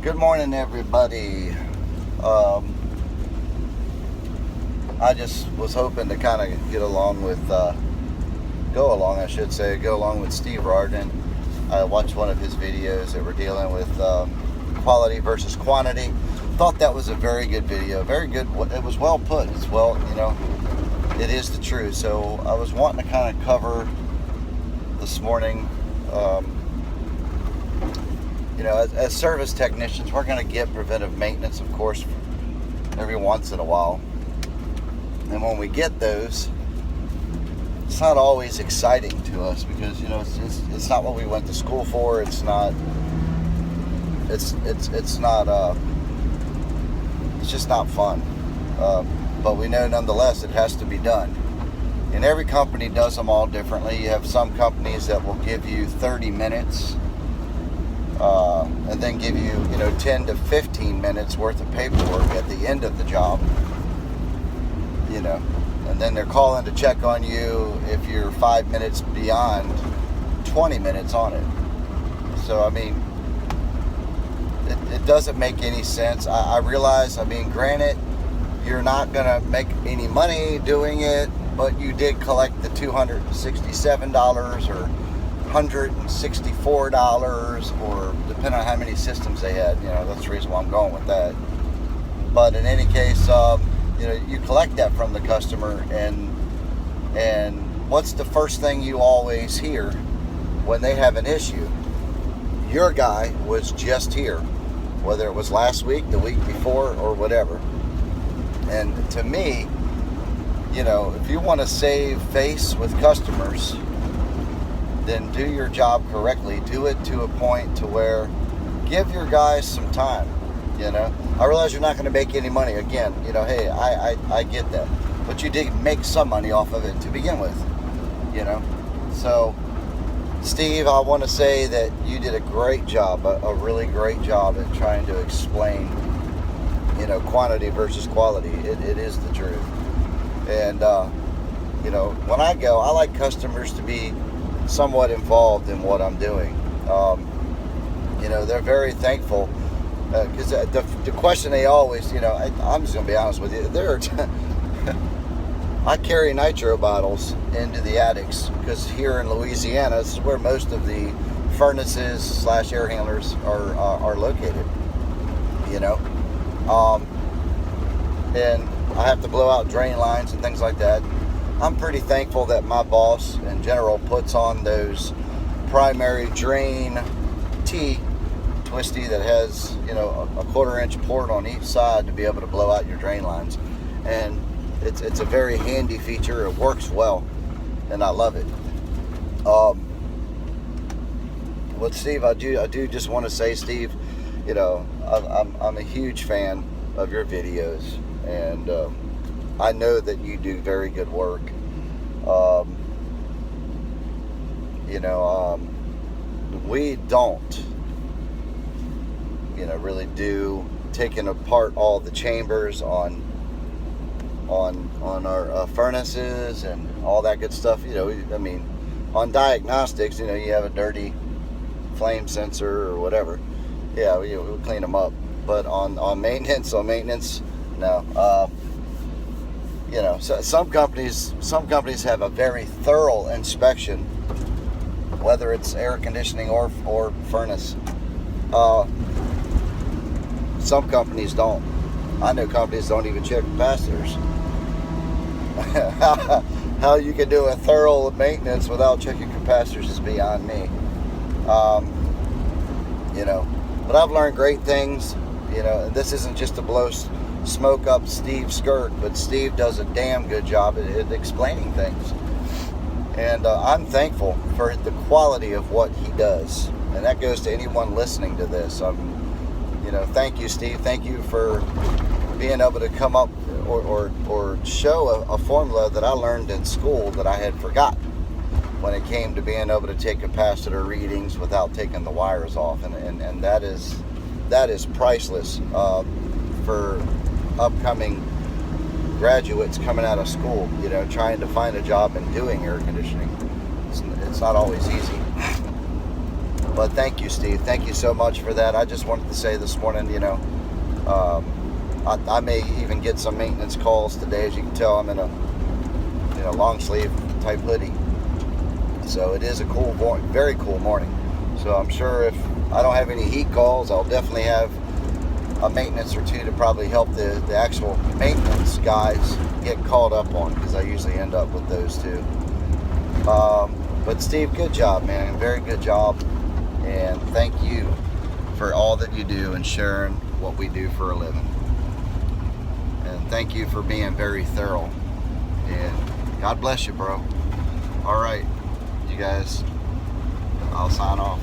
Good morning, everybody. I just was hoping to kind of go along with Steve Rardin. I watched one of his videos that were dealing with quality versus quantity. Thought that was a very good video. Very good. It was well put. It's well, it is the truth. So I was wanting to kind of cover this morning. As service technicians, we're going to get preventive maintenance, of course, every once in a while. And when we get those, it's not always exciting to us because, it's not what we went to school for. It's just not fun. But we know nonetheless it has to be done. And every company does them all differently. You have some companies that will give you 30 minutes and then give you, 10 to 15 minutes worth of paperwork at the end of the job, and then they're calling to check on you if you're 5 minutes beyond 20 minutes on it. So, it doesn't make any sense. I realize, granted, you're not going to make any money doing it, but you did collect the $267 or $164, or depending on how many systems they had. That's the reason why I'm going with that. But in any case, you collect that from the customer, and what's the first thing you always hear when they have an issue? Your guy was just here, whether it was last week, the week before, or whatever. And to me, if you want to save face with customers, then do your job correctly. Do it to a point to where give your guys some time. I realize you're not going to make any money. Again, hey, I get that, but you did make some money off of it to begin with. So Steve, I want to say that you did a great job, a really great job at trying to explain, quantity versus quality. It is the truth. And when I go, I like customers to be somewhat involved in what I'm doing. They're very thankful because the question they always, I'm just gonna be honest with you. I carry nitro bottles into the attics because here in Louisiana, this is where most of the furnaces / air handlers are located. And I have to blow out drain lines and things like that. I'm pretty thankful that my boss in general puts on those primary drain T twisty that has, a 1/4-inch port on each side to be able to blow out your drain lines. And it's a very handy feature. It works well, and I love it. But Steve, I do just want to say, Steve, I'm a huge fan of your videos, and I know that you do very good work. We don't, really do taking apart all the chambers on our furnaces and all that good stuff. On diagnostics, you have a dirty flame sensor or whatever. Yeah, we'll clean them up. But on maintenance, no. So some companies have a very thorough inspection, whether it's air conditioning or furnace. Some companies don't. I know companies don't even check capacitors. How you can do a thorough maintenance without checking capacitors is beyond me. But I've learned great things. This isn't just to blow smoke up Steve's skirt, but Steve does a damn good job at explaining things. And I'm thankful for the quality of what he does. And that goes to anyone listening to this. Thank you, Steve. Thank you for being able to come up or show a formula that I learned in school that I had forgotten when it came to being able to take capacitor readings without taking the wires off. And that is priceless for upcoming graduates coming out of school, trying to find a job and doing air conditioning. It's not always easy. But thank you, Steve. Thank you so much for that. I just wanted to say this morning, you know, I may even get some maintenance calls today. As you can tell, I'm in a long sleeve type hoodie. So it is a cool morning, very cool morning. So I'm sure if I don't have any heat calls, I'll definitely have a maintenance or two to probably help the actual maintenance guys get caught up on, because I usually end up with those too. But Steve, good job, man. Very good job. And thank you for all that you do and sharing what we do for a living. And thank you for being very thorough. And God bless you, bro. All right, you guys, I'll sign off.